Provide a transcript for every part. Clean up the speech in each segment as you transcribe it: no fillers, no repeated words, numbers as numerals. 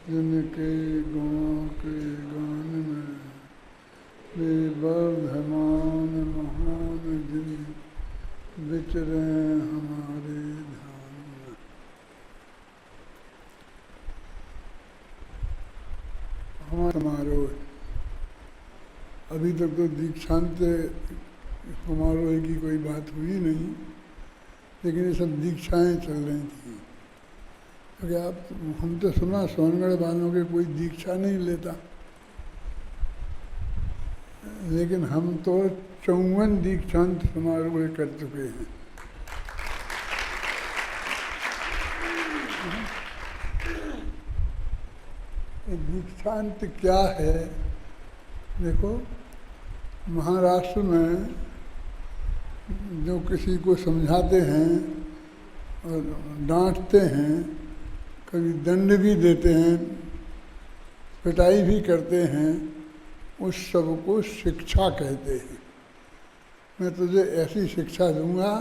जिनके गुणों के गान में बेवर्धमान महान जिन विचरे हमारे ध्यान में। हमारा समारोह अभी तक तो दीक्षांत समारोह की कोई बात हुई नहीं, लेकिन ये सब दीक्षाएं चल रही थी। क्योंकि हम तो सुना सोनगढ़ वालों के कोई दीक्षा नहीं लेता, लेकिन हम तो 54 दीक्षांत समारोह कर चुके हैं। दीक्षांत क्या है? देखो, महाराष्ट्र में जो किसी को समझाते हैं और डांटते हैं, कभी दंड भी देते हैं, पिटाई भी करते हैं, उस सब को शिक्षा कहते हैं। मैं तुझे ऐसी शिक्षा दूंगा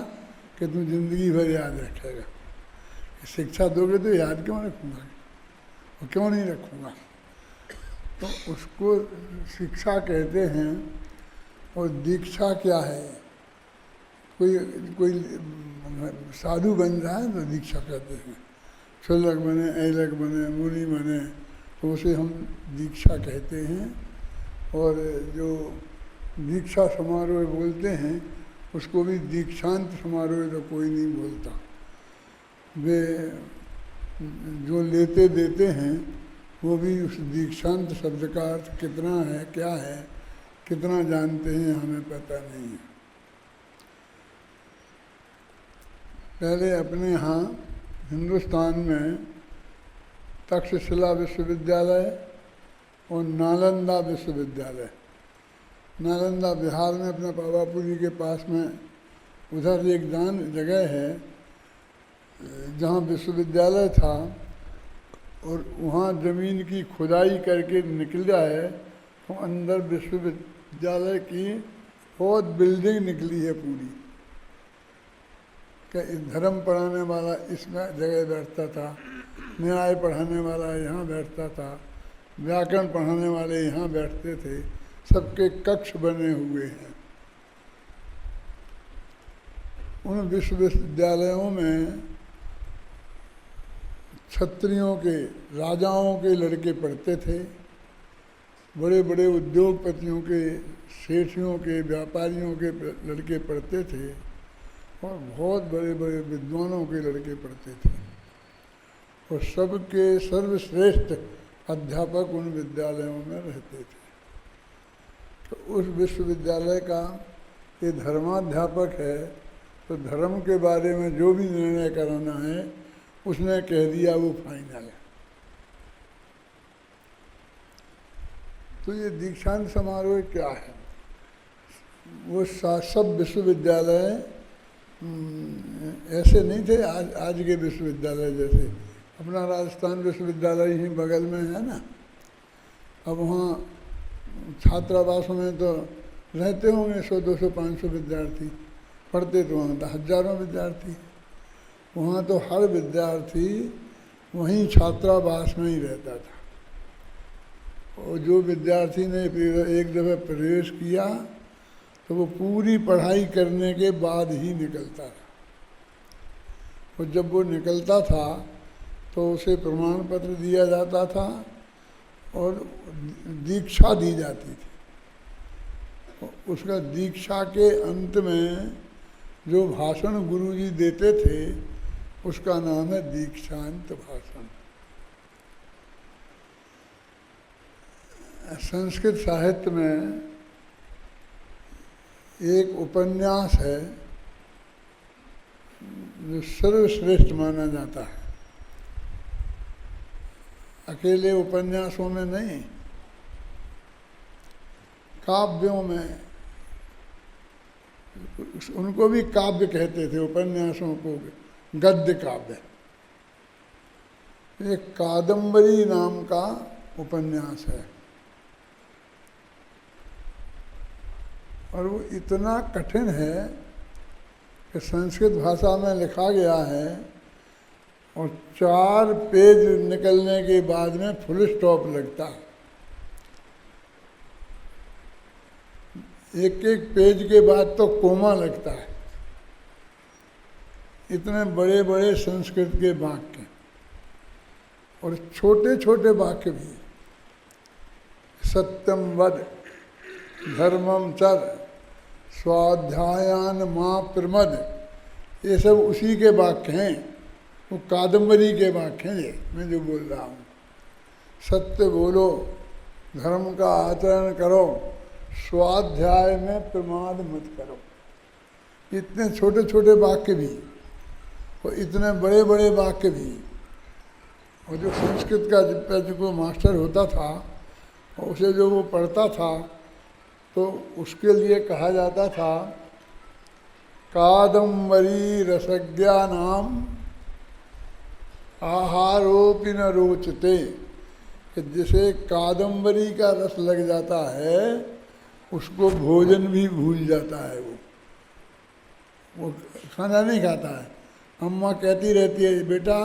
कि तू जिंदगी भर याद रखेगा। शिक्षा दोगे तो याद क्यों रखूँगा, और क्यों नहीं रखूँगा? तो उसको शिक्षा कहते हैं। और दीक्षा क्या है? कोई साधु बन रहा है तो दीक्षा कहते हैं। छलक बने, ऐलक बने, मुनि बने, तो उसे हम दीक्षा कहते हैं। और जो दीक्षा समारोह बोलते हैं उसको भी दीक्षांत समारोह तो कोई नहीं बोलता। वे जो लेते देते हैं वो भी उस दीक्षांत शब्द का अर्थ कितना है, क्या है, कितना जानते हैं, हमें पता नहीं है। पहले अपने यहाँ हिंदुस्तान में तक्षशिला विश्वविद्यालय और नालंदा विश्वविद्यालय, नालंदा बिहार में अपना पावापुरी के पास में, उधर एक जगह है जहाँ विश्वविद्यालय था, और वहाँ ज़मीन की खुदाई करके निकला है तो अंदर विश्वविद्यालय की बहुत बिल्डिंग निकली है पूरी। क्या धर्म पढ़ाने वाला इसमें जगह बैठता था, न्याय पढ़ाने वाला यहाँ बैठता था, व्याकरण पढ़ाने वाले यहाँ बैठते थे, सबके कक्ष बने हुए हैं। उन विश्वविद्यालयों में क्षत्रियों के, राजाओं के लड़के पढ़ते थे, बड़े बड़े उद्योगपतियों के, सेठियों के, व्यापारियों के लड़के पढ़ते थे, और बहुत बड़े बड़े विद्वानों के लड़के पढ़ते थे। और सबके सर्वश्रेष्ठ अध्यापक उन विद्यालयों में रहते थे। तो उस विश्वविद्यालय का ये धर्माध्यापक है, तो धर्म के बारे में जो भी निर्णय कराना है उसने कह दिया, वो फाइनल है। तो ये दीक्षांत समारोह क्या है? वो सब विश्वविद्यालय ऐसे नहीं थे आज के विश्वविद्यालय जैसे। अपना राजस्थान विश्वविद्यालय ही बगल में है ना, अब वहाँ छात्रावासों में तो रहते होंगे 100, 200, 500 विद्यार्थी, पढ़ते तो वहाँ हजारों विद्यार्थी। वहाँ तो हर विद्यार्थी वहीं छात्रावास में ही रहता था। और जो विद्यार्थी ने एक दफ़ा प्रवेश किया तो वो पूरी पढ़ाई करने के बाद ही निकलता था। और जब वो निकलता था तो उसे प्रमाण पत्र दिया जाता था और दीक्षा दी जाती थी। उसका दीक्षा के अंत में जो भाषण गुरुजी देते थे उसका नाम है दीक्षांत भाषण। संस्कृत साहित्य में एक उपन्यास है जो सर्वश्रेष्ठ माना जाता है। अकेले उपन्यासों में नहीं, काव्यों में, उनको भी काव्य कहते थे, उपन्यासों को गद्य काव्य। एक कादम्बरी नाम का उपन्यास है, और वो इतना कठिन है कि संस्कृत भाषा में लिखा गया है और 4 पेज निकलने के बाद में फुल स्टॉप लगता है। एक एक पेज के बाद तो कोमा लगता है। इतने बड़े बड़े संस्कृत के वाक्य और छोटे छोटे वाक्य भी। सत्यम वद, धर्मम चर, स्वाध्यायान मां प्रमद, ये सब उसी के वाक्य हैं। वो कादम्बरी के वाक्य हैं ये मैं जो बोल रहा हूँ। सत्य बोलो, धर्म का आचरण करो, स्वाध्याय में प्रमाद मत करो। इतने छोटे छोटे वाक्य भी और इतने बड़े बड़े वाक्य भी। और जो संस्कृत का जो मास्टर होता था और उसे जो वो पढ़ता था तो उसके लिए कहा जाता था कादम्बरी रसज्ञा नाम आहारोपि न रोचते, कि जिसे कादम्बरी का रस लग जाता है उसको भोजन भी भूल जाता है। वो खाना नहीं खाता है। अम्मा कहती रहती है बेटा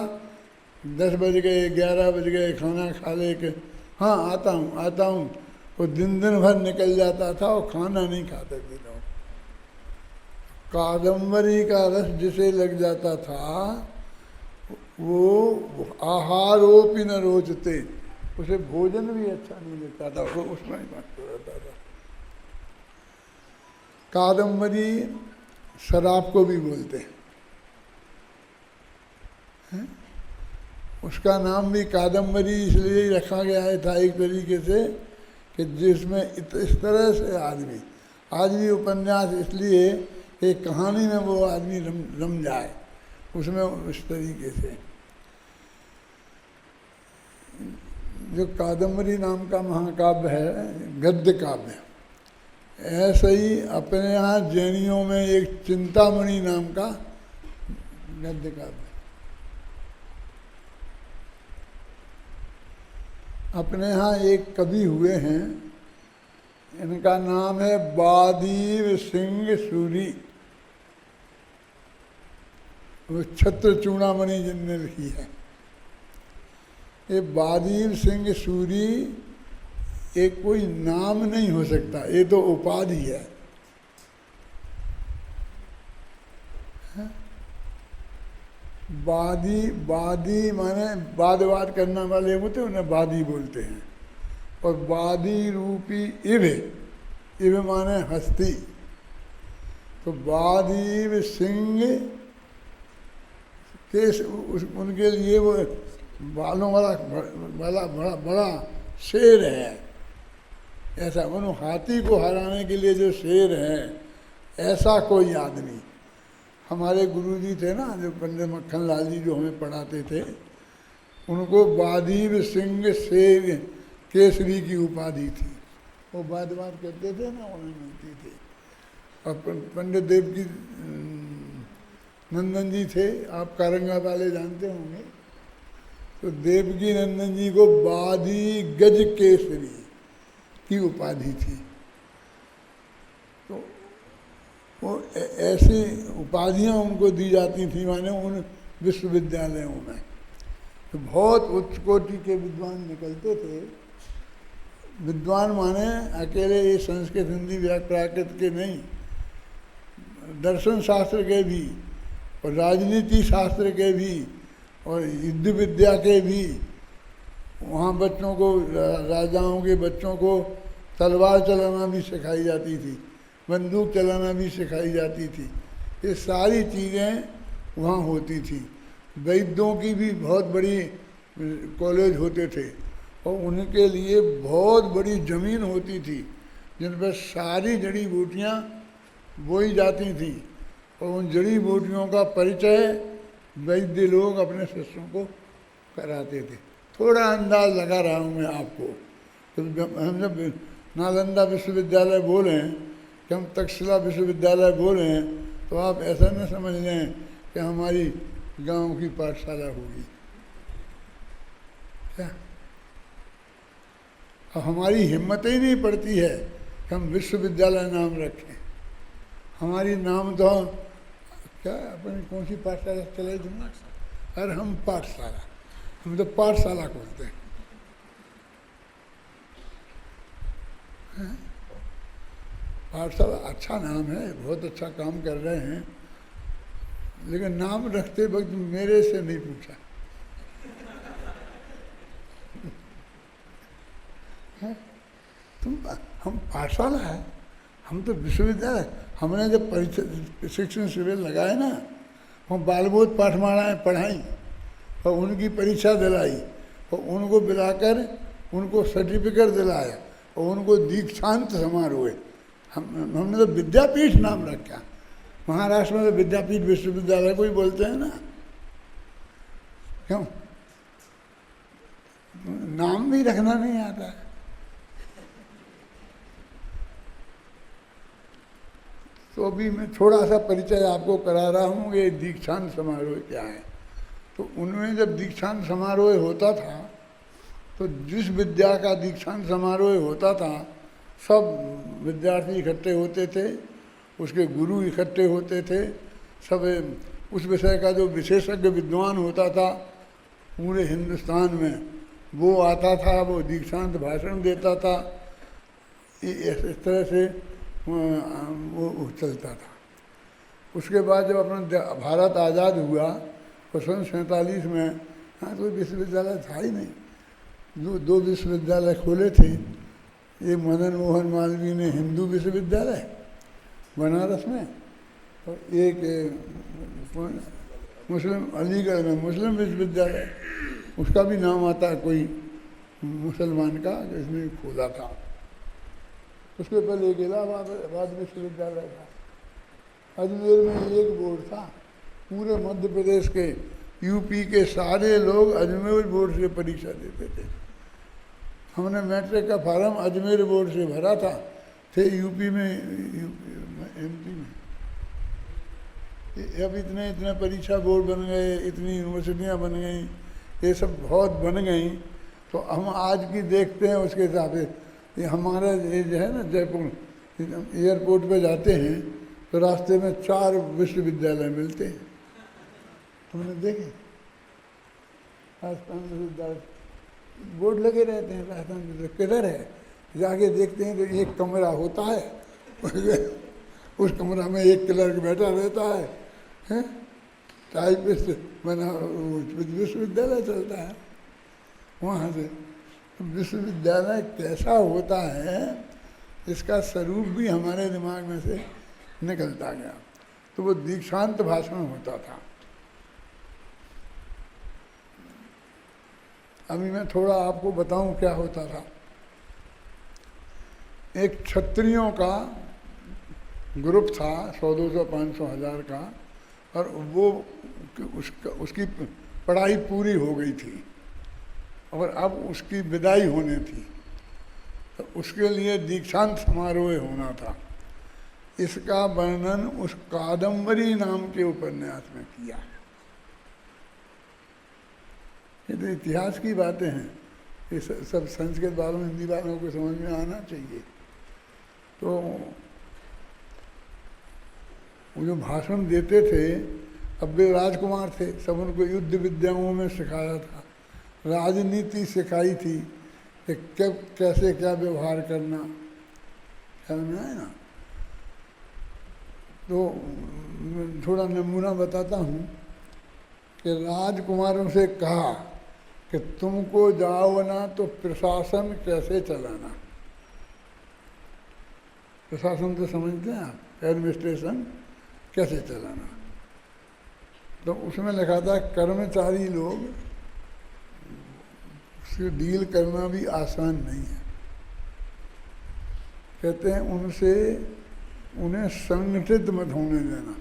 10 बज गए 11 बज गए खाना खा ले के, हाँ आता हूँ। वो दिन भर निकल जाता था और खाना नहीं खाते थे लोग। कादम्बरी का रस जिसे लग जाता था वो आहारोपि न रोचते, उसे भोजन भी अच्छा नहीं लगता था, वो उसमें ही मस्त रहता था। कादम्बरी शराब को भी बोलते हैं। उसका नाम भी कादम्बरी इसलिए ही रखा गया है था एक तरीके से कि जिसमें इस तरह से आदमी उपन्यास इसलिए कि कहानी में वो आदमी रम जाए उसमें उस तरीके से। जो कादम्बरी नाम का महाकाव्य है गद्य काव्य, ऐसे ही अपने यहाँ जैनियों में एक चिंतामणि नाम का गद्य काव्य। अपने यहाँ एक कवि हुए हैं, इनका नाम है बादीव सिंह सूरी। वो छत्र चूड़ामणि जिनने लिखी है। ये बादीव सिंह सूरी एक कोई नाम नहीं हो सकता, ये तो उपाधि है। बादी माने वाद करने वाले होते हैं, उन्हें बादी बोलते हैं। और बादी रूपी इव माने हस्ती। तो बादीव सिंह के उनके लिए वो बालों वाला बड़ा शेर है। ऐसा उन हाथी को हराने के लिए जो शेर है, ऐसा कोई आदमी। हमारे गुरुजी थे ना जो पंडित मक्खन लाल जी जो हमें पढ़ाते थे, उनको बादीव सिंह शेर केसरी की उपाधि थी। वो बात करते थे ना, उन्हें मिलती थी। और पंडित देव की नंदन जी थे, आप कारंगा वाले जानते होंगे। तो देवकी नंदन जी को बादी गज केसरी की उपाधि थी। तो वो ऐसी उपाधियां उनको दी जाती थी माने उन विश्वविद्यालयों में। तो बहुत उच्च कोटि के विद्वान निकलते थे। विद्वान माने अकेले ये संस्कृत हिंदी प्राकृत के नहीं, दर्शन शास्त्र के भी और राजनीति शास्त्र के भी और युद्ध विद्या के भी। वहाँ बच्चों को, राजाओं के बच्चों को तलवार चलाना भी सिखाई जाती थी, बंदूक चलाना भी सिखाई जाती थी। ये सारी चीज़ें वहाँ होती थी। वैद्यों की भी बहुत बड़ी कॉलेज होते थे और उनके लिए बहुत बड़ी ज़मीन होती थी जिन पर सारी जड़ी बूटियाँ बोई जाती थी। और उन जड़ी बूटियों का परिचय वैद्य लोग अपने शिष्यों को कराते थे। थोड़ा अंदाज लगा रहा हूँ मैं आपको। तो हम जब नालंदा विश्वविद्यालय बोलें कि हम तक्षशिला विश्वविद्यालय बोलें तो आप ऐसा न समझ लें कि हमारी गांव की पाठशाला होगी क्या। अब हमारी हिम्मत ही नहीं पड़ती है कि हम विश्वविद्यालय नाम रखें। हमारी नाम तो क्या अपनी कौन सी पाठशाला चलाई तुमने? और हम पाठशाला, हम तो पाठशाला खोलते हैं। पाठशाला अच्छा नाम है, बहुत अच्छा काम कर रहे हैं, लेकिन नाम रखते वक्त मेरे से नहीं पूछा। तुम, हम पाठशाला है, हम तो विश्वविद्यालय। हमने जब प्रशिक्षण शिविर लगाए ना, हम बालबोध पाठमालाएँ पढ़ाई और उनकी परीक्षा दिलाई और उनको बुलाकर उनको सर्टिफिकेट दिलाया और उनको दीक्षांत समारोह। हमने तो विद्यापीठ नाम रखा। महाराष्ट्र में तो विद्यापीठ विश्वविद्यालय को ही बोलते हैं ना, क्यों? नाम भी रखना नहीं आता है। तो अभी मैं थोड़ा सा परिचय आपको करा रहा हूँ, ये दीक्षांत समारोह क्या है। तो उनमें जब दीक्षांत समारोह होता था, तो जिस विद्या का दीक्षांत समारोह होता था, सब विद्यार्थी इकट्ठे होते थे, उसके गुरु इकट्ठे होते थे, सब उस विषय का जो विशेषज्ञ विद्वान होता था पूरे हिंदुस्तान में, वो आता था, वो दीक्षांत भाषण देता था। इस तरह से वो चलता था। उसके बाद जब अपना भारत आज़ाद हुआ तो सन 47 में, हाँ, कोई विश्वविद्यालय था ही नहीं। दो विश्वविद्यालय खोले थे। एक मदन मोहन मालवीय ने हिंदू विश्वविद्यालय बनारस में, और एक मुस्लिम अलीगढ़ में मुस्लिम विश्वविद्यालय, उसका भी नाम आता है कोई मुसलमान का, जिसने खोला था। उसके पहले एक इलाहाबाद विश्वविद्यालय था। अजमेर में एक बोर्ड था। पूरे मध्य प्रदेश के, यूपी के सारे लोग अजमेर बोर्ड से परीक्षा देते थे। हमने मैट्रिक का फार्म अजमेर बोर्ड से भरा था, थे यूपी में, एमपी में। अब इतने इतने परीक्षा बोर्ड बन गए, इतनी यूनिवर्सिटियाँ बन गई, ये सब बहुत बन गई। तो हम आज की देखते हैं उसके हिसाब से। ये हमारा ये जो है ना, जयपुर एयरपोर्ट पे जाते हैं तो रास्ते में 4 विश्वविद्यालय मिलते हैं। तुमने देखे? राजस्थान विश्वविद्यालय बोर्ड लगे रहते हैं। राजस्थान विश्वविद्यालय किधर है, जाके देखते हैं तो एक कमरा होता है, उस कमरा में एक क्लर्क बैठा रहता है, टाइपिस्ट बना, विश्वविद्यालय चलता है वहाँ से। विश्वविद्यालय कैसा होता है, इसका स्वरूप भी हमारे दिमाग में से निकलता गया। तो वो दीक्षांत भाषण होता था। अभी मैं थोड़ा आपको बताऊं क्या होता था। एक क्षत्रियों का ग्रुप था, 100, 200, 500, 1000 का, और वो उसकी पढ़ाई पूरी हो गई थी और अब उसकी विदाई होनी थी। तो उसके लिए दीक्षांत समारोह होना था। इसका वर्णन उस कादम्बरी नाम के उपन्यास में किया। ये तो इतिहास की बातें हैं, ये सब संस्कृत वालों, हिंदी वालों को समझ में आना चाहिए। तो वो जो भाषण देते थे, अब वे राजकुमार थे, सब उनको युद्ध विद्याओं में सिखाया था, राजनीति सिखाई थी कि कब कैसे क्या व्यवहार करना, ख्याल में आए ना। तो थोड़ा नमूना बताता हूँ कि राजकुमारों से कहा कि तुमको जाओ ना तो प्रशासन कैसे चलाना। प्रशासन तो समझते हैं आप, एडमिनिस्ट्रेशन कैसे चलाना। तो उसमें लिखा था कर्मचारी लोग से डील करना भी आसान नहीं है। कहते हैं उन्हें संगठित मत होने देना।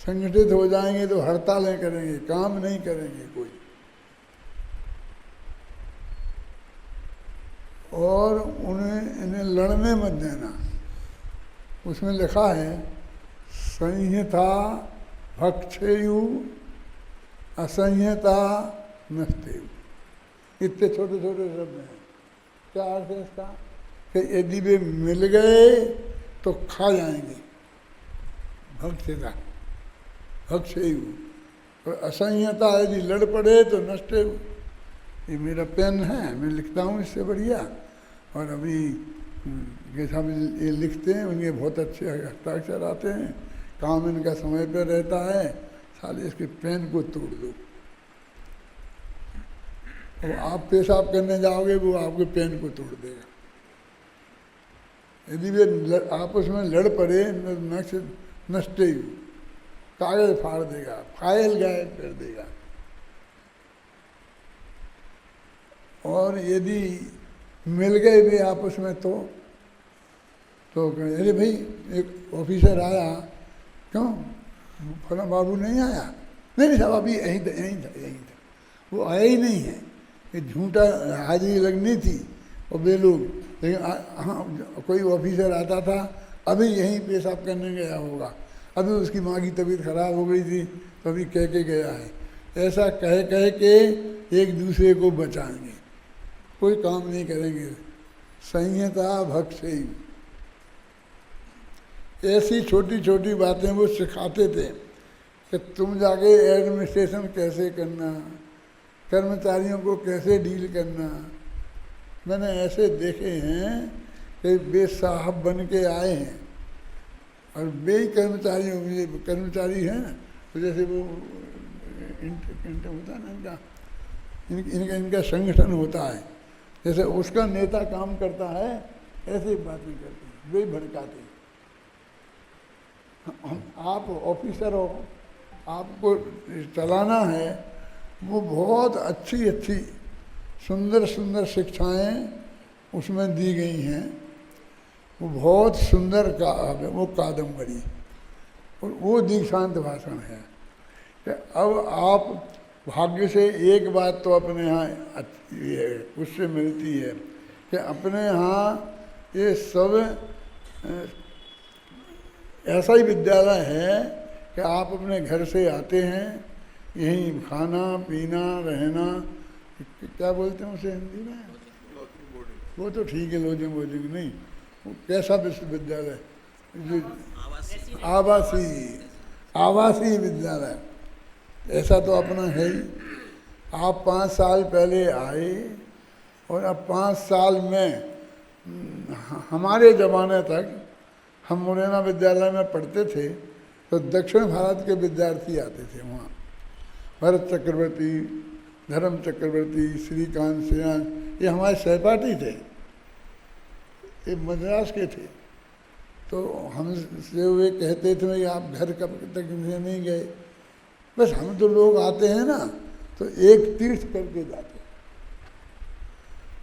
संगठित हो जाएंगे तो हड़तालें करेंगे, काम नहीं करेंगे कोई। और इन्हें लड़ने मत देना। उसमें लिखा है संहिता भक्षेयु असंहिता नष्टेयु। इतने छोटे छोटे शब्द हैं। क्या अर्थ है इसका? कि यदि वे मिल गए तो खा जाएंगे, भक्षिता भक्षेयु, और असंयता यदि लड़ पड़े तो नष्टेयु। ये मेरा पेन है, मैं लिखता हूँ इससे बढ़िया, और अभी जैसा ये लिखते हैं उनके बहुत अच्छे हस्ताक्षर आते हैं, काम इनका समय पर रहता है, साले इसके पेन को तोड़ दो। और आप पेशाब करने जाओगे वो आपके पेन को तोड़ देगा। यदि वे आपस में लड़ पड़े नष्टेयु, कागज फाड़ देगा, फाइल गायब कर देगा। और यदि मिल गए भी आपस में तो अरे भाई एक ऑफिसर आया, क्यों फला बाबू नहीं आया? नहीं साहब अभी यहीं था। वो आया ही नहीं है, ये झूठा हाजिरी लगनी थी और बेलोग। लेकिन हाँ कोई ऑफिसर आता था, अभी यहीं पेशाब करने गया होगा, अभी उसकी माँ की तबीयत खराब हो गई थी तो अभी कह के गया है। ऐसा कह के एक दूसरे को बचाएंगे, कोई काम नहीं करेंगे। संयता भक्षेयु, ऐसी छोटी छोटी बातें वो सिखाते थे कि तुम जाके एडमिनिस्ट्रेशन कैसे करना, कर्मचारियों को कैसे डील करना। मैंने ऐसे देखे हैं कि वे साहब बन के आए हैं और वे कर्मचारी हैं ना, तो जैसे वो होता है ना इनका संगठन होता है, जैसे उसका नेता काम करता है ऐसे बातें करते हैं, वे भड़काते हैं। आप ऑफिसर हो, आपको चलाना है, वो बहुत अच्छी सुंदर शिक्षाएं उसमें दी गई हैं। वो बहुत सुंदर वो कादम्बरी और वो दीक्षांत भाषण है कि अब आप भाग्य से एक बात तो अपने यहाँ उससे मिलती है कि अपने यहाँ ये सब ऐसा ही विद्यालय है कि आप अपने घर से आते हैं, यहीं खाना पीना रहना, क्या बोलते हैं उसे हिंदी में, वो तो ठीक है, लॉजिंग वोजिंग नहीं, वो कैसा विश्वविद्यालय, आवासीय विद्यालय, ऐसा तो अपना है ही। आप 5 साल पहले आए और अब 5 साल में हमारे ज़माने तक हम मुरैना विद्यालय में पढ़ते थे तो दक्षिण भारत के विद्यार्थी आते थे वहाँ। भरत चक्रवर्ती, धर्म चक्रवर्ती, श्रीकांत सिंह, ये हमारे सहपाठी थे, ये मद्रास के थे। तो हमसे वे कहते थे कि आप घर कब तक नहीं गए, बस हम तो लोग आते हैं ना तो एक तीर्थ करके जाते हैं।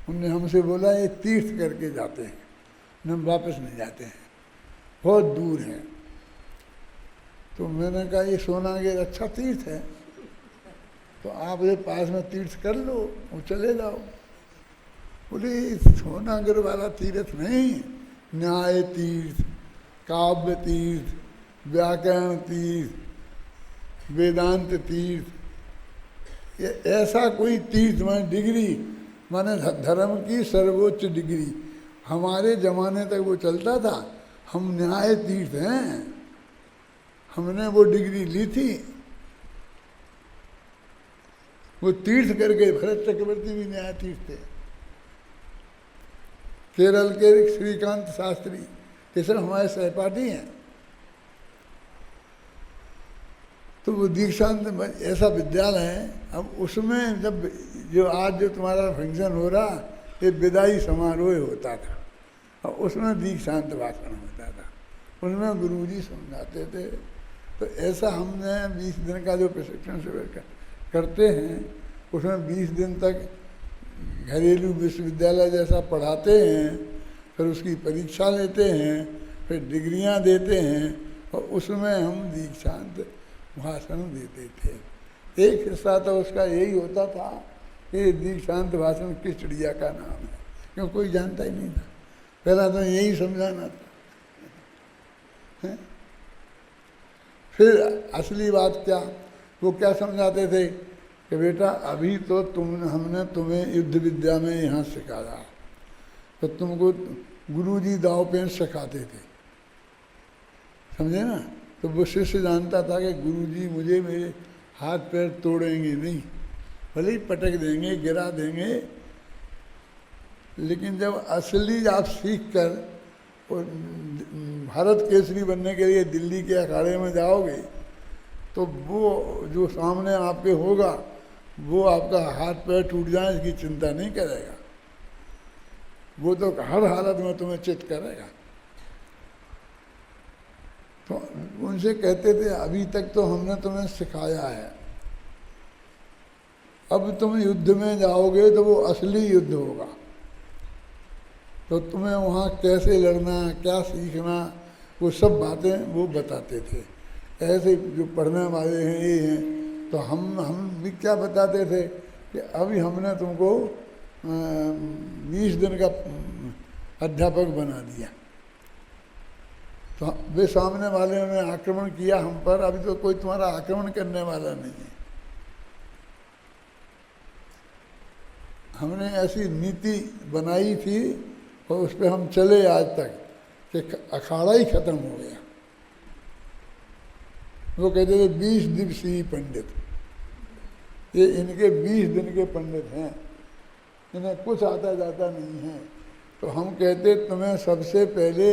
उनने हमसे बोला एक तीर्थ करके जाते हैं, हम वापस नहीं जाते हैं, बहुत दूर है। तो मैंने कहा ये सोनागिर अच्छा तीर्थ है, तो आप ये पास में तीर्थ कर लो, वो चले जाओ। बोले सोनागिर वाला तीर्थ नहीं, न्याय तीर्थ, काव्य तीर्थ, व्याकरण तीर्थ, वेदांत तीर्थ, ये ऐसा कोई तीर्थ माने डिग्री, माने धर्म की सर्वोच्च डिग्री। हमारे ज़माने तक वो चलता था, हम न्याय तीर्थ हैं, हमने वो डिग्री ली थी। वो तीर्थ करके, भरत चक्रवर्ती भी न्याय तीर्थ थे, केरल के श्रीकांत शास्त्री, ये सब हमारे सहपाठी हैं। तो वो दीक्षांत ऐसा विद्यालय है। अब उसमें जब जो तुम्हारा फंक्शन हो रहा, ये विदाई समारोह होता था और उसमें दीक्षांत भाषण होता था, उसमें गुरुजी समझाते थे। तो ऐसा हमने 20 दिन का जो प्रशिक्षण शिविर करते हैं, उसमें 20 दिन तक घरेलू विश्वविद्यालय जैसा पढ़ाते हैं, फिर उसकी परीक्षा लेते हैं, फिर डिग्रियां देते हैं और उसमें हम दीक्षांत भाषण देते थे। एक हिस्सा तो उसका यही होता था कि दीक्षांत भाषण किस चिड़िया का नाम है, क्यों कोई जानता ही नहीं था। पहला तो यही समझाना था। फिर असली बात क्या, वो क्या समझाते थे कि बेटा अभी तो हमने तुम्हें युद्ध विद्या में यहाँ सिखाया, तो तुमको गुरुजी दाव पेच सिखाते थे, समझे ना, तो वो शिष्य जानता था कि गुरुजी मुझे मेरे हाथ पैर तोड़ेंगे नहीं, भले ही पटक देंगे, गिरा देंगे, लेकिन जब असली आप सीख कर और भारत केसरी बनने के लिए दिल्ली के अखाड़े में जाओगे तो वो जो सामने आपके होगा वो आपका हाथ पैर टूट जाए इसकी चिंता नहीं करेगा, वो तो हर हालत में तुम्हें चित करेगा। तो उनसे कहते थे अभी तक तो हमने तुम्हें सिखाया है, अब तुम युद्ध में जाओगे तो वो असली युद्ध होगा, तो तुम्हें वहाँ कैसे लड़ना, क्या सीखना, वो सब बातें वो बताते थे। ऐसे जो पढ़ने वाले हैं ये हैं, तो हम भी क्या बताते थे कि अभी हमने तुमको 20 दिन का अध्यापक बना दिया, तो वे सामने वाले ने आक्रमण किया हम पर, अभी तो कोई तुम्हारा आक्रमण करने वाला नहीं है। हमने ऐसी नीति बनाई थी और उस पर हम चले आज तक कि अखाड़ा ही खत्म हो गया। वो कहते थे 20 दिवसीय पंडित, ये इनके 20 दिन के पंडित हैं, इन्हें कुछ आता जाता नहीं है। तो हम कहते तुम्हें सबसे पहले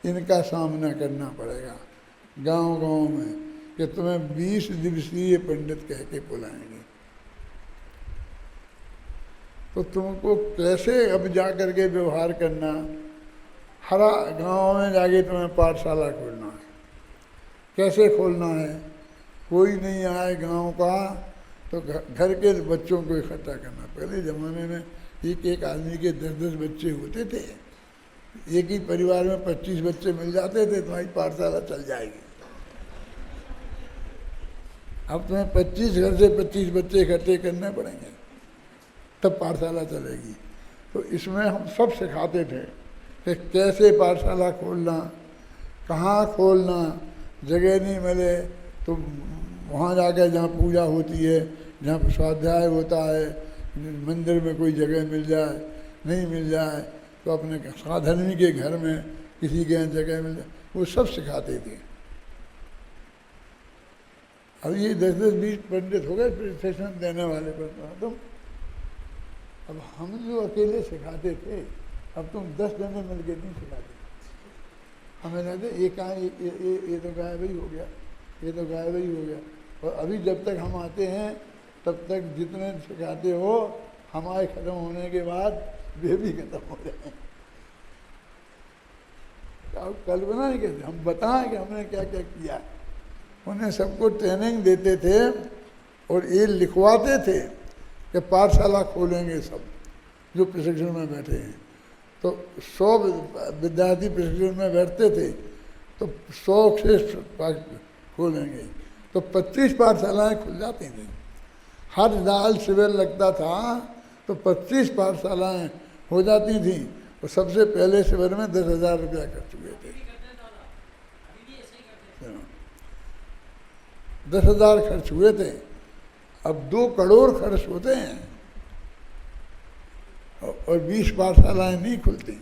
इनका सामना करना पड़ेगा गांव-गांव में कि तुम्हें 20 दिवसीय पंडित कह के बुलाएंगे। तो तुमको कैसे अब जा कर के व्यवहार करना, हर गांव में जाके तुम्हें पाठशाला खोलना है। कैसे खोलना है, कोई नहीं आए गांव का तो घर के बच्चों को इकट्ठा करना। पहले ज़माने में एक आदमी के 10-10 बच्चे होते थे, एक ही परिवार में 25 बच्चे मिल जाते थे, तुम्हारी पाठशाला चल जाएगी। अब तुम्हें 25 घर से 25 बच्चे इकट्ठे करने पड़ेंगे तब पाठशाला चलेगी। तो इसमें हम सब सिखाते थे कि कैसे पाठशाला खोलना, कहाँ खोलना, जगह नहीं मिले तो वहाँ जाकर जहाँ पूजा होती है, जहाँ स्वाध्याय होता है, मंदिर में कोई जगह मिल जाए, नहीं मिल जाए तो अपने साधनी के घर में किसी के यहाँ जगह मिल जाए, वो सब सिखाते थे। अब ये 10-20 पंडित हो गए प्रशिक्षण देने वाले पर तुम, अब हम जो अकेले सिखाते थे अब तुम 10 जने मिल के नहीं सिखाते। हमें कहते ये तो गायब ही हो गया, ये तो गायब ही हो गया। और अभी जब तक हम आते हैं तब तक जितने सिखाते हो हमारे ख़त्म होने के बाद वे भी खत्म हो जाए। अब कल्पना नहीं करते, हम बताएं कि हमने क्या क्या किया। उन्हें सबको ट्रेनिंग देते थे और ये लिखवाते थे कि पाठशाला खोलेंगे सब जो प्रशिक्षण में बैठे हैं। तो 100 विद्यार्थी प्रशिक्षण में बैठते थे तो 100 से खोलेंगे तो 25 पाठशालाएँ खुल जाती थी। हर साल शिविर लगता था तो 25 पाठशालाएँ हो जाती थी और सबसे पहले शिविर में 10,000 रुपया खर्च हुए थे। 10,000 खर्च हुए थे, अब 2 करोड़ खर्च होते हैं और 20 पाठशालाएँ नहीं खुलती।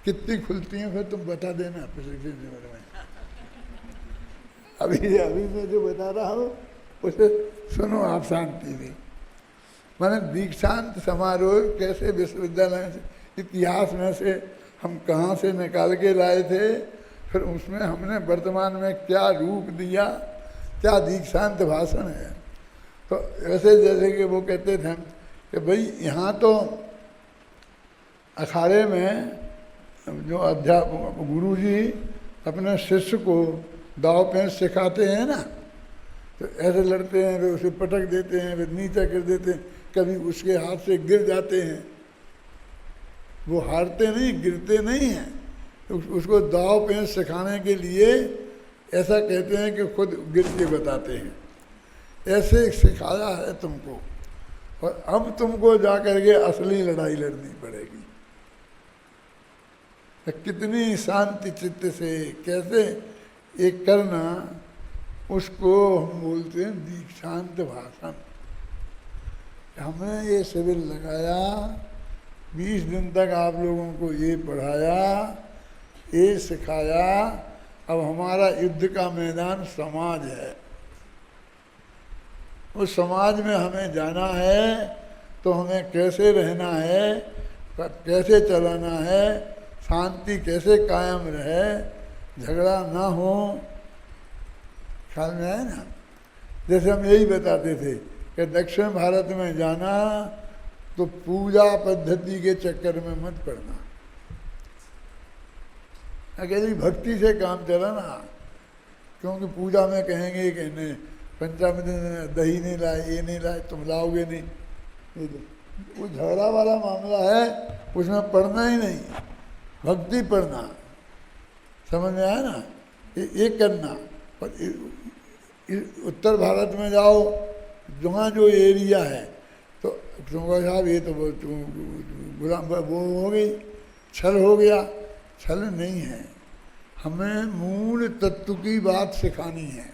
कितनी खुलती हैं फिर तुम बता देना प्रशिक्षण शिविर में। अभी मैं जो बता रहा हूँ उसे सुनो आप शांति से। मैंने दीक्षांत समारोह कैसे विश्वविद्यालय से इतिहास में से हम कहाँ से निकाल के लाए थे, फिर उसमें हमने वर्तमान में क्या रूप दिया, क्या दीक्षांत भाषण है। तो ऐसे जैसे कि वो कहते थे कि भाई यहाँ तो अखाड़े में जो अध्यापक गुरुजी अपने शिष्य को दाव पेंच सिखाते हैं ना, तो ऐसे लड़ते हैं, वे उसे पटक देते हैं, वे नीचा कर देते हैं, कभी उसके हाथ से गिर जाते हैं। वो हारते नहीं, गिरते नहीं हैं। तो उसको दाव पेंच सिखाने के लिए ऐसा कहते हैं कि खुद गिर के बताते हैं। ऐसे सिखाया है तुमको और अब तुमको जा करके असली लड़ाई लड़नी पड़ेगी। तो कितनी शांति चित्त से कैसे एक करना, उसको हम बोलते हैं दीक्षांत भाषण। हमने ये शिविर लगाया, 20 दिन तक आप लोगों को ये पढ़ाया, ये सिखाया। अब हमारा युद्ध का मैदान समाज है, उस समाज में हमें जाना है तो हमें कैसे रहना है, कैसे चलाना है, शांति कैसे कायम रहे, झगड़ा ना हो। ख्याल में आया ना? जैसे हम यही बताते थे कि दक्षिण भारत में जाना तो पूजा पद्धति के चक्कर में मत पड़ना, अकेली भक्ति से काम चलाना। क्योंकि पूजा में कहेंगे कि नहीं पंचामृत दही नहीं लाए, ये नहीं लाए, तुम लाओगे नहीं, वो झगड़ा वाला मामला है, उसमें पढ़ना ही नहीं, भक्ति पढ़ना। समझ में आया ना? ये करना। पर उत्तर भारत में जाओ, जहाँ जो एरिया है तो तुमको साहब ये तो गुलाम वो हो गई, छल हो गया। छल नहीं है, हमें मूल तत्व की बात सिखानी है।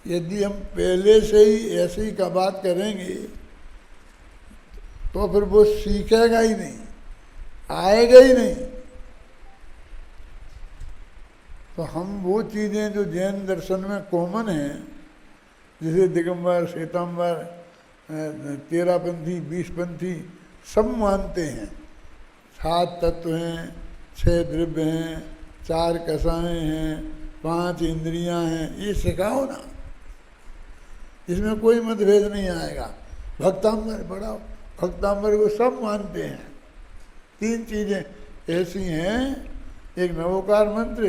यदि हम पहले से ही ऐसी का बात करेंगे तो फिर वो सीखेगा ही नहीं, आएगा ही नहीं। तो हम वो चीज़ें जो जैन दर्शन में कॉमन हैं, जैसे दिगंबर, श्वेतांबर, 13पंथी, 20पंथी सब मानते हैं। 7 तत्व हैं, 6 द्रव्य हैं, 4 कसाएँ हैं, 5 इंद्रियां हैं, ये सिखाओ ना, इसमें कोई मतभेद नहीं आएगा। भक्तांबर बढ़ाओ, भक्तांबर को सब मानते हैं। 3 चीज़ें ऐसी हैं, एक नवोकार मंत्र,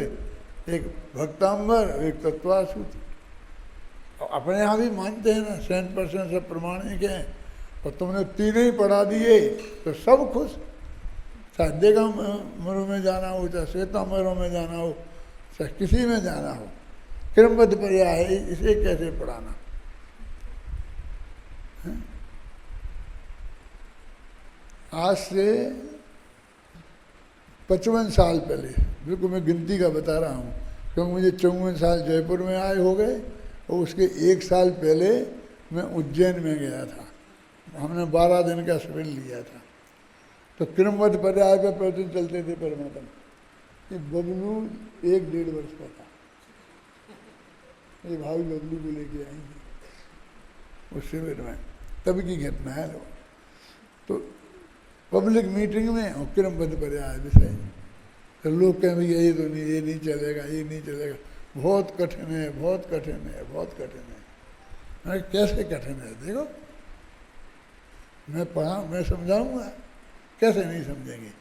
एक भक्तांबर, एक तत्वासूत्र। अपने यहाँ भी मानते हैं ना, 100% सब प्रमाणिक हैं। और तुमने 3 ही पढ़ा दिए तो सब खुश। चाहे दिगंबरों में जाना हो, चाहे श्वेतांबरों में जाना हो, चाहे किसी में जाना हो, क्रमबद्ध पर्याय है, इसे कैसे पढ़ाना। आज से 55 साल पहले, बिल्कुल मैं गिनती का बता रहा हूँ, क्योंकि मुझे 54 साल जयपुर में आए हो गए और उसके 1 साल पहले मैं उज्जैन में गया था। हमने 12 दिन का शिविर लिया था। तो क्रमबद्ध पर्याय पे प्रवचन चलते थे परमात्मा। ये बबलू 1-1.5 वर्ष का था, ये भाभी बबलू को लेके आई थी उस शिविर में, तब की घटना है। तो पब्लिक मीटिंग में और क्रमबद्ध पर्याय विषय, तो लोग कहें भैया ये तो नहीं, ये नहीं चलेगा, ये नहीं चलेगा, बहुत कठिन है, बहुत कठिन है, बहुत कठिन है। मैं कैसे कठिन है? देखो मैं पढ़ा, मैं समझाऊंगा, कैसे नहीं समझेंगे।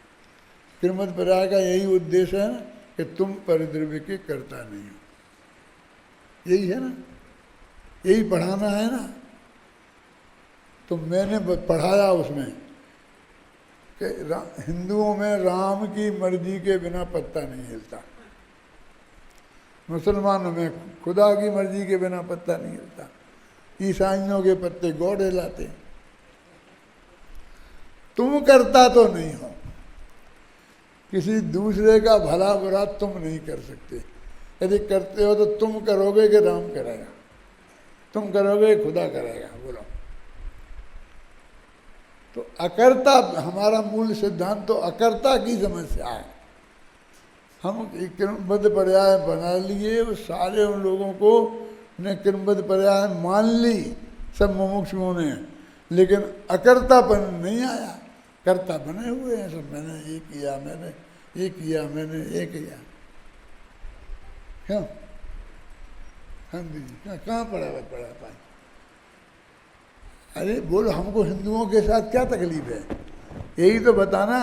क्रमबद्ध पर्याय का यही उद्देश्य है ना कि तुम परिद्रव्य के कर्ता नहीं हो, यही है ना, यही पढ़ाना है ना। तो मैंने पढ़ाया उसमें कि हिंदुओं में राम की मर्जी के बिना पत्ता नहीं हिलता, मुसलमानों में खुदा की मर्जी के बिना पत्ता नहीं हिलता, ईसाइयों के पत्ते गॉड हिलाते। तुम करता तो नहीं हो, किसी दूसरे का भला बुरा तुम नहीं कर सकते। यदि करते हो तो तुम करोगे कि राम करेगा, तुम करोगे खुदा करेगा, बोलो। तो अकर्ता, हमारा मूल सिद्धांत तो अकर्ता की समस्या है। हम क्रमबद्ध पर्याय बना लिए, वो सारे उन लोगों को ने क्रमबद्ध पर्याय मान ली, सब मुमुक्षुओं ने, लेकिन अकर्तापन नहीं आया। कर्ता बने हुए हैं सब, मैंने ये किया, मैंने ये किया, मैंने ये किया। क्यों? हाँ जी, कहाँ पड़ा पाए? अरे बोलो, हमको हिंदुओं के साथ क्या तकलीफ है? यही तो बताना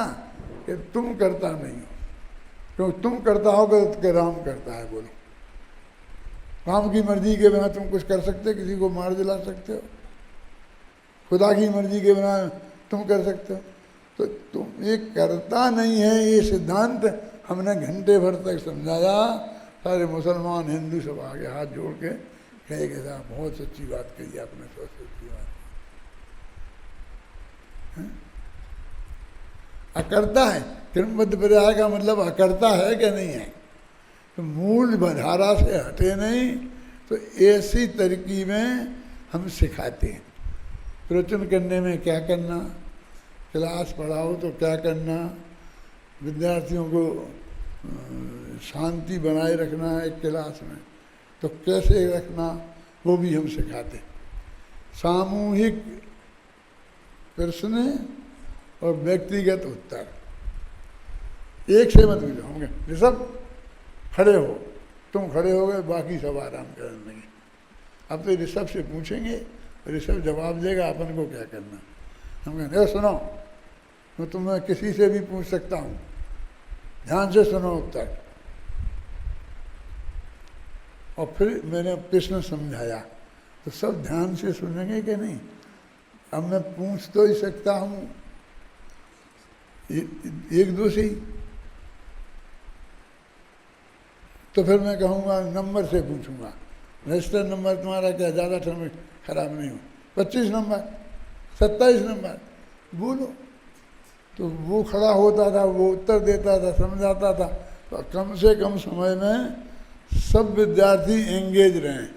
कि तुम करता नहीं हो, क्योंकि तुम करता होगा तो राम करता है। बोलो, राम की मर्जी के बिना तुम कुछ कर सकते, किसी को मार दिला सकते हो? खुदा की मर्जी के बिना तुम कर सकते हो? तो तुम ये करता नहीं है, ये सिद्धांत हमने घंटे भर तक समझाया। सारे मुसलमान हिंदू सब आगे हाथ जोड़ के कहे कि साहब बहुत सच्ची बात कही आपने, बहुत सच्ची बात। अकर्ता है, क्रमबद्ध पर्याय का मतलब अकर्ता है कि नहीं है? तो मूल धारा से हटे नहीं, तो ऐसी तरकीबें हम सिखाते हैं। प्रवचन करने में क्या करना, क्लास पढ़ाओ तो क्या करना, विद्यार्थियों को शांति बनाए रखना है एक क्लास में, तो कैसे रखना वो भी हम सिखाते। सामूहिक प्रश्न और व्यक्तिगत उत्तर, एक से मत पूछो। हम कहें ऋषभ खड़े हो, तुम खड़े हो गए, बाकी सब आराम करने लगे। अब तो ऋषभ से पूछेंगे, ऋषभ जवाब देगा, अपन को क्या करना। हम कहें सुनो, मैं तुम्हें किसी से भी पूछ सकता हूँ, ध्यान से सुनो उत्तर। और फिर मैंने प्रश्न समझाया, तो सब ध्यान से सुनेंगे कि नहीं। अब मैं पूछ तो ही सकता हूँ एक दो से ही, तो फिर मैं कहूँगा नंबर से पूछूंगा, रजिस्टर नंबर तुम्हारा क्या, ज़्यादा समय खराब नहीं हो, 25 नंबर, 27 नंबर, बोलो। तो वो खड़ा होता था, वो उत्तर देता था, समझाता था। तो कम से कम समय में सब विद्यार्थी एंगेज रहें।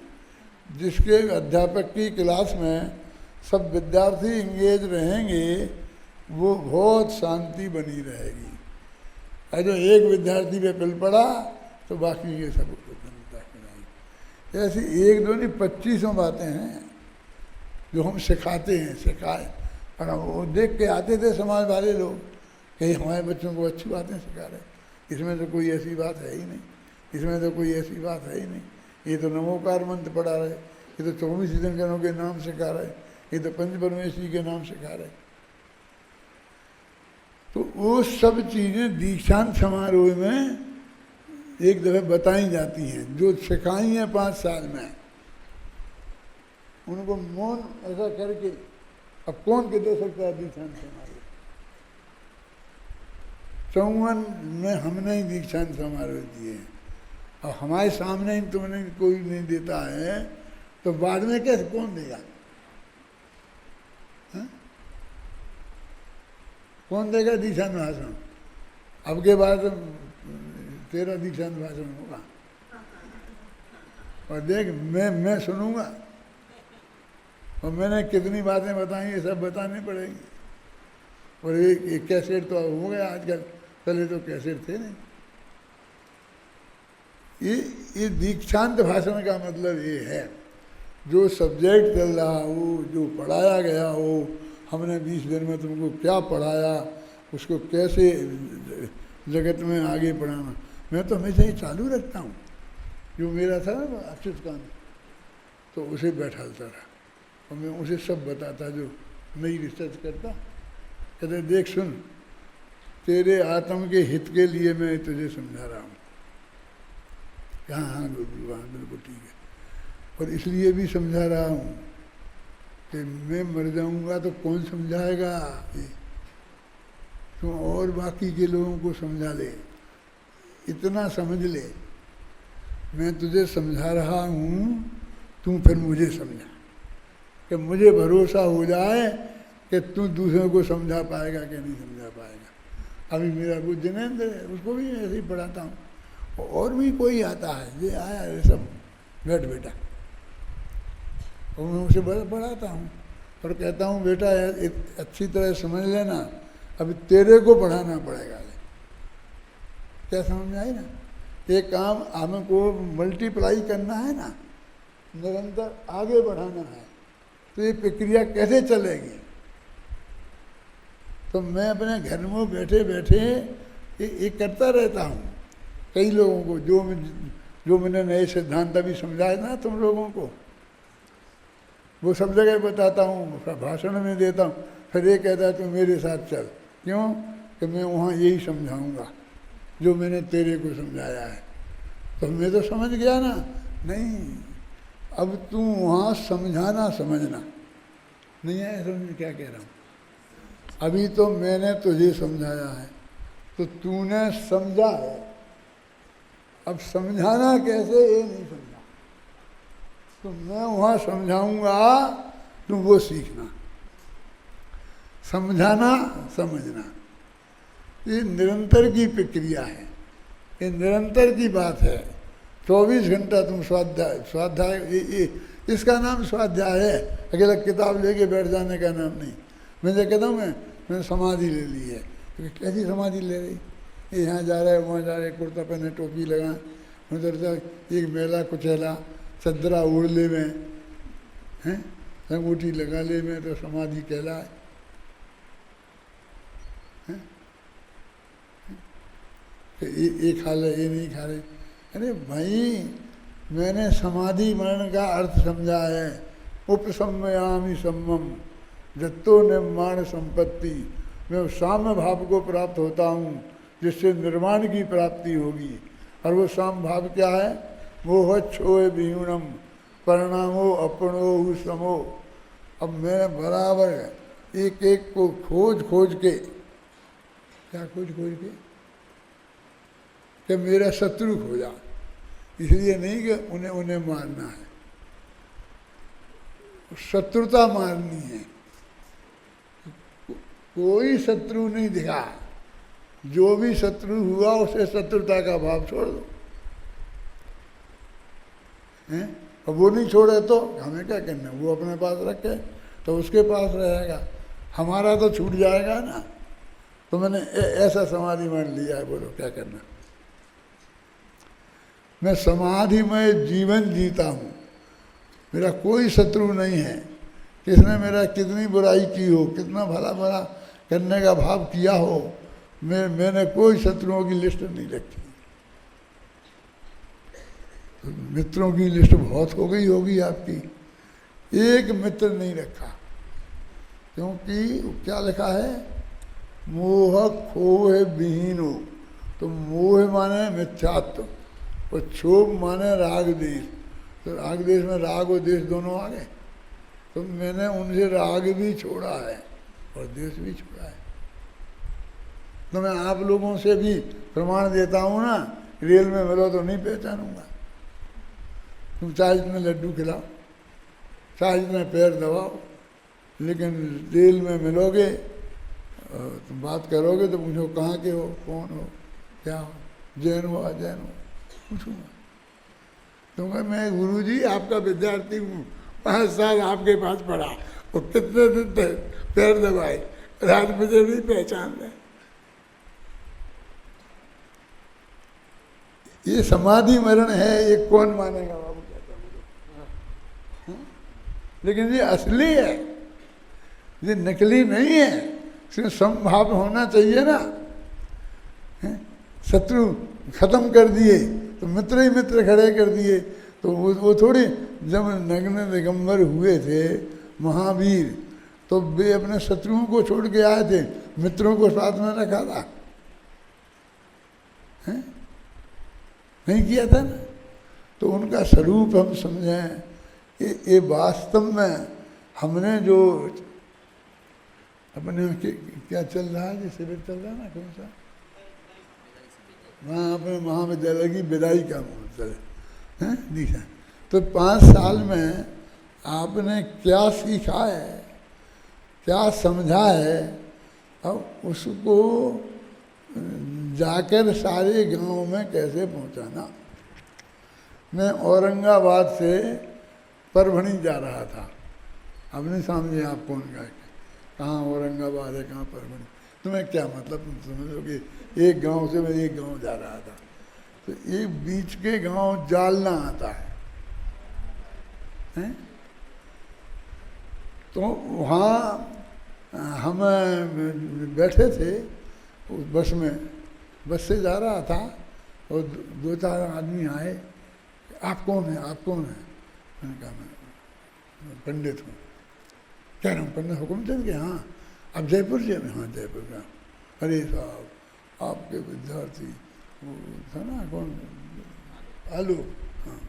जिसके अध्यापक की क्लास में सब विद्यार्थी एंगेज रहेंगे, वो बहुत शांति बनी रहेगी। अगर एक विद्यार्थी पे पिल पड़ा तो बाकी ये सब बनता है। ऐसी एक दो नहीं 25 बातें हैं जो हम सिखाते हैं, सिखाए। और वो देख के आते थे समाज वाले लोग कि हमारे बच्चों को अच्छी बातें सिखा रहे, इसमें तो कोई ऐसी बात है ही नहीं, इसमें तो कोई ऐसी बात है ही नहीं। ये तो नमोकार मंत्र पढ़ा रहे, ये तो 24 तीर्थंकरों के नाम सिखा रहे, ये तो पंच परमेश्वरी के नाम सिखा रहे। तो वो सब चीज़ें दीक्षांत समारोह में एक दफ़े बताई जाती हैं, जो सिखाई हैं 5 साल में। उनको मौन ऐसा करके, अब कौन के दे सकता है दीक्षांत समारोह। 54 में हमने ही दीक्षांत समारोह दिए हैं, और हमारे सामने ही तुमने कोई नहीं देता है, तो बाद में कैसे कौन देगा? हा? कौन देगा दीक्षांत भाषण? अब के बाद तेरा दीक्षांत भाषण होगा, और देख मैं सुनूंगा, और मैंने कितनी बातें बताई ये सब बतानी पड़ेगी। और एक कैसेट तो हो गया आजकल, पहले तो कैसेट थे नहीं। ये दीक्षांत भाषण का मतलब ये है, जो सब्जेक्ट चल रहा हो, जो पढ़ाया गया हो, हमने 20 दिन में तुमको क्या पढ़ाया, उसको कैसे जगत में आगे बढ़ाना। मैं तो हमेशा ही चालू रखता हूँ। जो मेरा था ना अच्युत कांत, तो उसे बैठाता रहा, और मैं उसे सब बताता जो नई रिसर्च करता। कहते देख सुन, तेरे आत्म के हित के लिए मैं तुझे समझा रहा हूँ। हाँ हाँ गुरु, हाँ बिल्कुल ठीक है। और इसलिए भी समझा रहा हूँ कि मैं मर जाऊँगा तो कौन समझाएगा। तो और बाकी के लोगों को समझा ले, इतना समझ ले, मैं तुझे समझा रहा हूँ, तू फिर मुझे समझा, कि मुझे भरोसा हो जाए कि तू दूसरों को समझा पाएगा कि नहीं समझा पाएगा। अभी मेरा वो जिनेंद्र है, उसको भी ऐसे ही पढ़ाता हूँ। और भी कोई आता है, ये आया ये सब बैठ बेटा, और मैं उसे पढ़ाता हूँ और कहता हूँ बेटा अच्छी तरह समझ लेना, अभी तेरे को पढ़ाना पड़ेगा। क्या समझ में आई ना? ये काम हमको मल्टीप्लाई करना है ना, निरंतर आगे बढ़ाना है, तो ये प्रक्रिया कैसे चलेगी? तो मैं अपने घर में बैठे बैठे ये करता रहता हूँ। कई लोगों को जो मैंने नए सिद्धांत अभी समझाए ना तुम लोगों को, वो सब जगह बताता हूँ, भाषण में देता हूँ। फिर ये कहता है तू मेरे साथ चल। क्यों? कि मैं वहाँ यही समझाऊँगा जो मैंने तेरे को समझाया है। तो मैं तो समझ गया ना। नहीं, अब तू वहाँ समझाना समझना नहीं है। समझ क्या कह रहा हूँ? अभी तो मैंने तुझे समझाया है, तो तूने समझा है, अब समझाना कैसे ये नहीं समझा, तो मैं वहाँ समझाऊंगा, तू वो सीखना। समझाना समझना ये निरंतर की प्रक्रिया है, ये निरंतर की बात है। 24 घंटा तुम स्वाध्याय इसका नाम स्वाध्याय है, अकेला किताब लेके बैठ जाने का नाम नहीं। मैं जो कहता हूँ मैंने समाधि ले ली है, तो कैसी समाधि ले रही? ये यहाँ जा रहे वहाँ जा रहे, कुर्ता पहने टोपी लगा, उधर से एक मेला कुचैला चदरा ओढ़ ले में हैं, अंगूठी लगा ले में तो समाधि कहलाए। ये खा ले, ये नहीं खा ले। अरे भाई, मैंने समाधि मरण का अर्थ समझा है। उपसम्मयामि सम्मम जत्तो निर्माण संपत्ति, मैं उस साम्य भाव को प्राप्त होता हूँ जिससे निर्माण की प्राप्ति होगी। और वो साम भाव क्या है? मोह क्षोह विहूणम परिणामो अपनो समो। अब मैंने बराबर एक एक को खोज खोज के, क्या खोज खोज के, कि मेरा शत्रु खोजा। इसलिए नहीं कि उन्हें उन्हें मारना है, शत्रुता मारनी है। कोई शत्रु नहीं दिखा, जो भी शत्रु हुआ उसे शत्रुता का भाव छोड़ दो। हैं? और वो नहीं छोड़े तो हमें क्या करना, वो अपने पास रखे तो उसके पास रहेगा, हमारा तो छूट जाएगा ना। तो मैंने ऐसा समाधि मान लिया है, बोलो क्या करना। मैं समाधिमय जीवन जीता हूँ, मेरा कोई शत्रु नहीं है। किसने मेरा कितनी बुराई की हो, कितना भला भला करने का भाव किया हो, मैंने कोई शत्रुओं की लिस्ट नहीं रखी। तो मित्रों की लिस्ट बहुत हो गई होगी आपकी, एक मित्र नहीं रखा। क्योंकि क्या लिखा है? मोह खोह विहीनो। तो मोह माने मिथ्यात्व और क्षोभ माने राग देश। तो राग देश में राग और देश दोनों आ गए। तो मैंने उनसे राग भी छोड़ा है और देश भी छोड़ा है। तो मैं आप लोगों से भी प्रमाण देता हूँ ना, रेल में मिलो तो नहीं पहचानूंगा। तुम चाहे जितने लड्डू खिलाओ, चाहे जितने पैर दबाओ, लेकिन रेल में मिलोगे, तुम बात करोगे तो पूछो कहाँ के हो, कौन हो, क्या हो, जैन हो अजैन हो, पूछूंगा। तो मैं गुरुजी आपका विद्यार्थी हूँ, 5 साल आपके पास पढ़ा, और कितने दिन पैर दबाए, रात मुझे नहीं पहचान रहे। ये समाधि मरण है, ये कौन मानेगा बाबू, कहता हूँ। लेकिन ये असली है, ये नकली नहीं है। इसमें समभाव होना चाहिए ना। शत्रु खत्म कर दिए तो मित्र ही मित्र खड़े कर दिए। तो वो थोड़ी, जब नग्न दिगंबर हुए थे महावीर, तो वे अपने शत्रुओं को छोड़ के आए थे, मित्रों को साथ में रखा था, हैं? नहीं किया था ना। तो उनका स्वरूप हम समझें। ये वास्तव में हमने जो अपने क्या चल रहा है, जो शिविर चल रहा है ना, कौन सा, वहाँ अपने महाविद्यालय की विदाई का महोत्सव है, दीक्षा। तो 5 साल में आपने क्या सीखा है, क्या समझा है, अब उसको जाकर सारे गांव में कैसे पहुंचाना। मैं औरंगाबाद से परभणी जा रहा था। अब नहीं समझे आप कौन का, कहाँ औरंगाबाद है, कहाँ परभणी, तुम्हें क्या मतलब, तुम समझ लो कि एक गांव से मैं एक गांव जा रहा था। तो एक बीच के गांव जालना आता है? तो वहाँ हम बैठे थे उस बस में, बस से जा रहा था, और 2-4 आदमी आए, आप कौन हैं, आप कौन हैं? मैंने कहा मैं पंडित हूँ। कह रहा हूँ पंडित हुकुमचंद के? हाँ। आप जयपुर से? हाँ जयपुर का। अरे साहब, आपके विद्यार्थी वो था ना, कौन, आलोक। हाँ,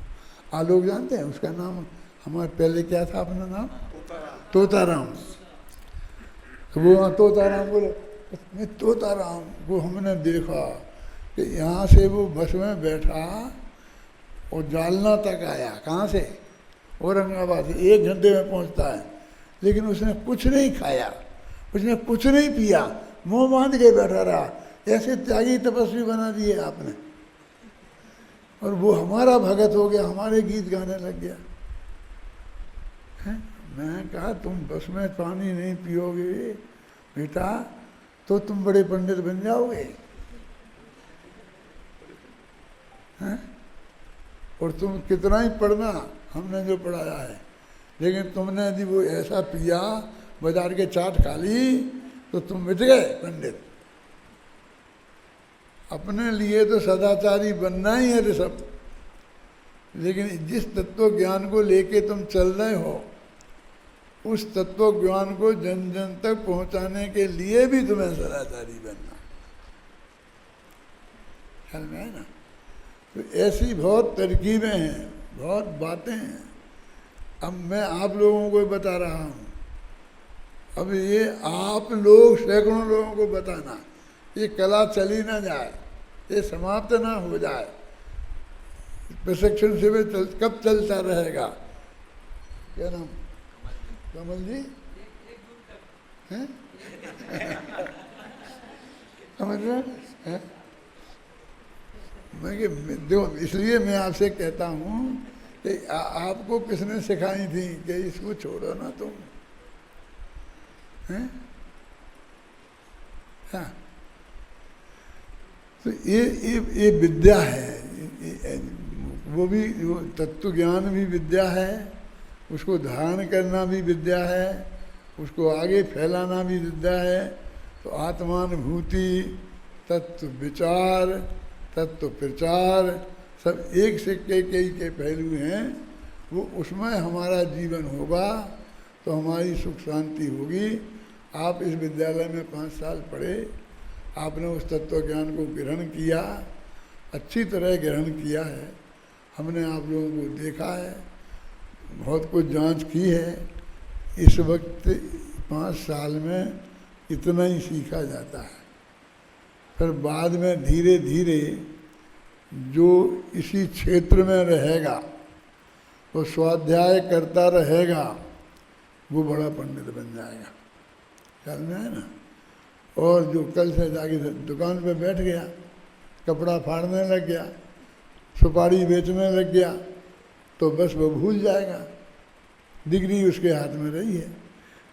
आलोक जानते हैं? उसका नाम हमारे पहले क्या था अपना नाम? तोताराम। तो वो तोताराम बोले, मैं तोताराम को हमने देखा कि यहाँ से वो बस में बैठा और जालना तक आया। कहाँ से? औरंगाबाद से। 1 घंटे में पहुँचता है, लेकिन उसने कुछ नहीं खाया, उसने कुछ नहीं पिया, मुँह बांध के बैठा रहा। ऐसे त्यागी तपस्वी बना दिए आपने। और वो हमारा भगत हो गया, हमारे गीत गाने लग गया है? मैं कहा तुम बस में पानी नहीं पियोगे बेटा तो तुम बड़े पंडित बन जाओगे। हैं? और तुम कितना ही पढ़ना, हमने जो पढ़ाया है, लेकिन तुमने यदि वो ऐसा पिया, बाजार के चाट खा ली, तो तुम मिट गए पंडित। अपने लिए तो सदाचारी बनना ही है ऋषभ, लेकिन जिस तत्व ज्ञान को लेके तुम चल रहे हो, उस तत्व ज्ञान को जन जन तक पहुंचाने के लिए भी तुम्हें सदाचारी बनना। ख्याल में है ना? तो ऐसी बहुत तरकीबें हैं, बहुत बातें हैं। अब मैं आप लोगों को बता रहा हूँ, अब ये आप लोग सैकड़ों लोगों को बताना, ये कला चली ना जाए, ये समाप्त ना हो जाए। प्रशिक्षण शिविर कब चलता रहेगा? क्या नाम? कमल जी हैं? समझ रहे हैं? मैं देखो, इसलिए मैं आपसे कहता हूँ कि आपको किसने सिखाई थी कि इसको छोड़ो ना तुम, हैं? हाँ, तो ये विद्या है, वो भी तत्व ज्ञान भी विद्या है, उसको धारण करना भी विद्या है, उसको आगे फैलाना भी विद्या है। तो आत्मानुभूति, तत्व विचार, तत्व प्रचार, सब एक सिक्के के पहलू हैं। वो उसमें हमारा जीवन होगा तो हमारी सुख शांति होगी। आप इस विद्यालय में 5 साल पढ़े, आपने उस तत्व ज्ञान को ग्रहण किया, अच्छी तरह ग्रहण किया है। हमने आप लोगों को देखा है, बहुत कुछ जांच की है। इस वक्त 5 साल में इतना ही सीखा जाता है। फिर बाद में धीरे धीरे जो इसी क्षेत्र में रहेगा, वो स्वाध्याय करता रहेगा, वो बड़ा पंडित बन जाएगा। ख्याल में है ना? और जो कल से जाके दुकान पे बैठ गया, कपड़ा फाड़ने लग गया, सुपारी बेचने लग गया, तो बस वो भूल जाएगा, डिग्री उसके हाथ में रही है।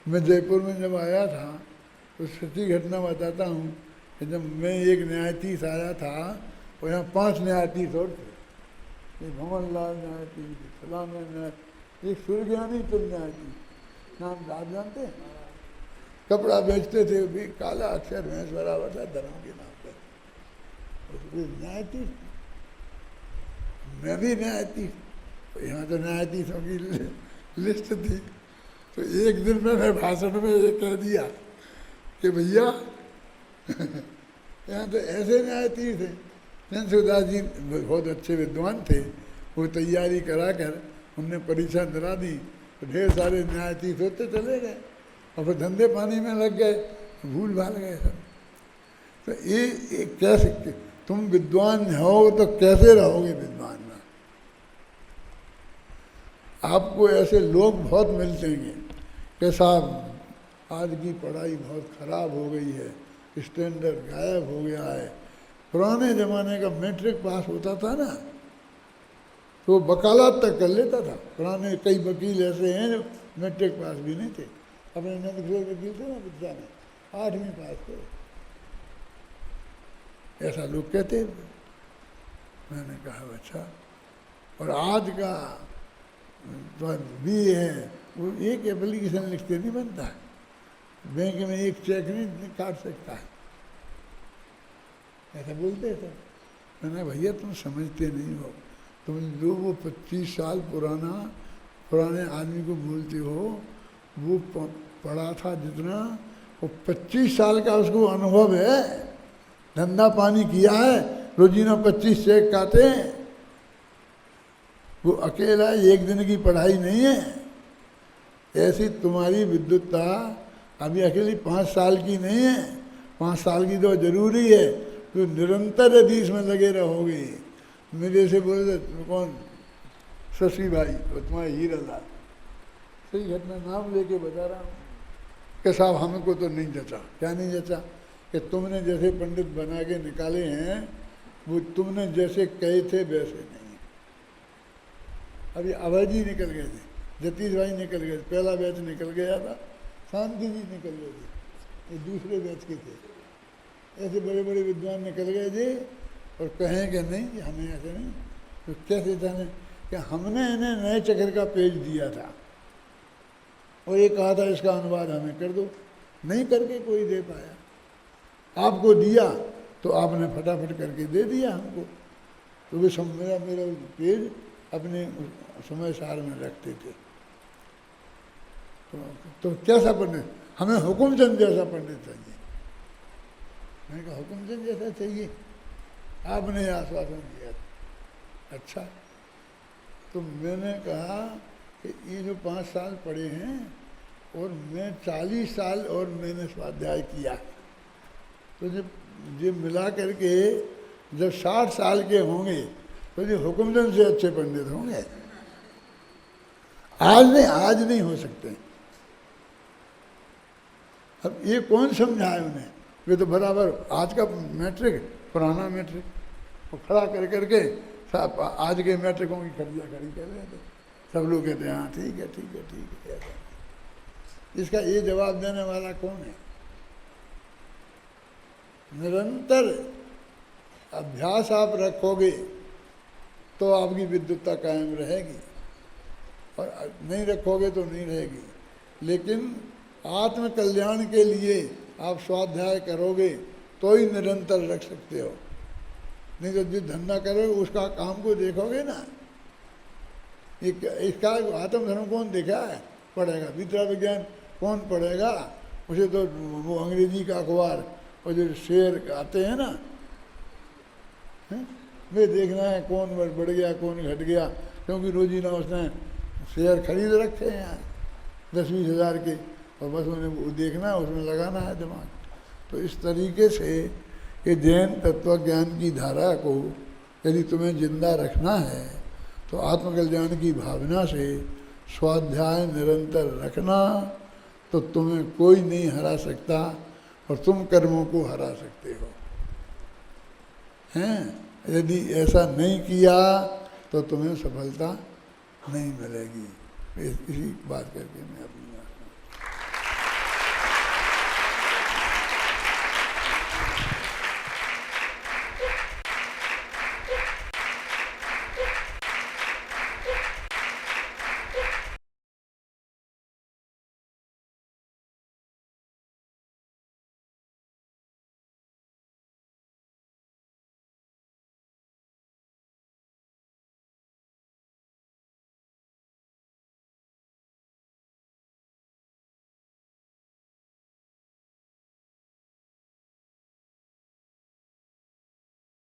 मैं जयपुर में जब आया था, तो सच्ची घटना बताता हूँ कि जब मैं एक न्यायाधीश आया था, और यहाँ 5 न्यायाधीश और थे, भवन लाल न्यायाधीश, सलाम न्यायाधीश, एक सूर्यज्ञानी तुम न्यायाधीश, नाम आप जानते हैं? कपड़ा बेचते थे, भी काला अक्षर भैंस बराबर था धर्म के नाम पर। न्यायाधीश, मैं भी न्यायाधीश, यहाँ तो न्यायाधीशों की लिस्ट थी। तो एक दिन मैंने भाषण में ये कह दिया कि भैया यहाँ तो ऐसे न्यायाधीश थे। नंदसुदास जी बहुत अच्छे विद्वान थे, वो तैयारी करा कर उनने परीक्षा दिला दी, तो ढेर सारे न्यायाधीश होते चले गए, और फिर धंधे पानी में लग गए, भूल भाल गए सब। तो ये कैसे, तुम विद्वान हो तो कैसे रहोगे विद्वान में? आपको ऐसे लोग बहुत मिलते हैं कि साहब आज की पढ़ाई बहुत खराब हो गई है, स्टैंडर्ड गायब हो गया है। पुराने ज़माने का मैट्रिक पास होता था ना, तो वकालत तक कर लेता था। पुराने कई वकील ऐसे हैं जो मैट्रिक पास भी नहीं थे। अपने नंदकिशोर वकील थे ना विद्या में, 8वीं पास थे, ऐसा लोग कहते। मैंने कहा अच्छा। और आज का भी है, वो एक एप्लीकेशन लिखते नहीं बनता है, बैंक में एक चेक नहीं काट सकता है, ऐसा बोलते थे। मैंने भैया तुम समझते नहीं हो, तुम जो वो 25 साल पुराने आदमी को बोलते हो, वो पढ़ा था जितना, वो 25 साल का उसको अनुभव है, धंधा पानी किया है, रोजीना 25 चेक काटे हैं। वो अकेला एक दिन की पढ़ाई नहीं है। ऐसी तुम्हारी विद्वत्ता अभी अकेली 5 साल की नहीं है, 5 साल की तो जरूरी है, तो निरंतर यदि इसमें लगे रहोगे। मेरे से बोले कौन, शशि भाई, वो तुम्हारे हीरा लाल, सही घटना नाम लेके बता रहा हूँ कि साहब हमको तो नहीं जचा। क्या नहीं जचा? कि तुमने जैसे पंडित बना के निकाले हैं, वो तुमने जैसे कहे थे वैसे नहीं। अभी अभय जी निकल गए थे, जतीश भाई निकल गए, पहला बैच निकल गया था, शांति जी निकल गए थे, ये दूसरे बैच के थे। ऐसे बड़े बड़े विद्वान निकल गए थे, और कहें कि नहीं हमें ऐसे नहीं, तो कैसे जाने कि हमने इन्हें नए चक्र का पेज दिया था और ये कहा था इसका अनुवाद हमें कर दो, नहीं करके कोई दे पाया। आपको दिया तो आपने फटाफट करके दे दिया हमको, तो वे सब मेरा पेज अपने समय सार में रखते थे। तो कैसा पंडित, हमें हुकुमचंद जैसा पंडित चाहिए। मैंने कहा हुकुमचंद जैसा चाहिए, आपने आश्वासन दिया। अच्छा, तो मैंने कहा कि ये जो 5 साल पढ़े हैं और मैं 40 साल और मैंने स्वाध्याय किया, तो जब ये मिला करके जब 60 साल के होंगे तो ये हुकुमचंद से अच्छे पंडित होंगे। आज नहीं हो सकते। अब ये कौन समझाए उन्हें, वे तो बराबर आज का मैट्रिक पुराना मैट्रिक वो खड़ा कर करके सब आज के मैट्रिकों की खड़िया खड़ी कर रहे थे। सब लोग कहते हैं हाँ ठीक है ठीक है ठीक है। इसका ये जवाब देने वाला कौन है? निरंतर अभ्यास आप रखोगे तो आपकी विद्वत्ता कायम रहेगी, और नहीं रखोगे तो नहीं रहेगी। लेकिन आत्म कल्याण के लिए आप स्वाध्याय करोगे तो ही निरंतर रख सकते हो, नहीं तो जिस धंधा करोगे उसका काम को देखोगे ना। इसका आत्मधर्म कौन देखा है पढ़ेगा, विद्या विज्ञान कौन पढ़ेगा? उसे तो वो अंग्रेजी का अखबार और जो शेयर आते हैं ना, वे देखना है कौन बढ़ गया कौन घट गया, क्योंकि रोजीना उसने शेयर खरीद रखे हैं 10-20 हज़ार के, और बस उन्हें वो देखना है, उसमें लगाना है दिमाग। तो इस तरीके से ये जैन तत्वज्ञान की धारा को यदि तुम्हें जिंदा रखना है तो आत्मकल्याण की भावना से स्वाध्याय निरंतर रखना, तो तुम्हें कोई नहीं हरा सकता और तुम कर्मों को हरा सकते हो। हैं, यदि ऐसा नहीं किया तो तुम्हें सफलता नहीं मिलेगी। इसी बात करके मैं अपनी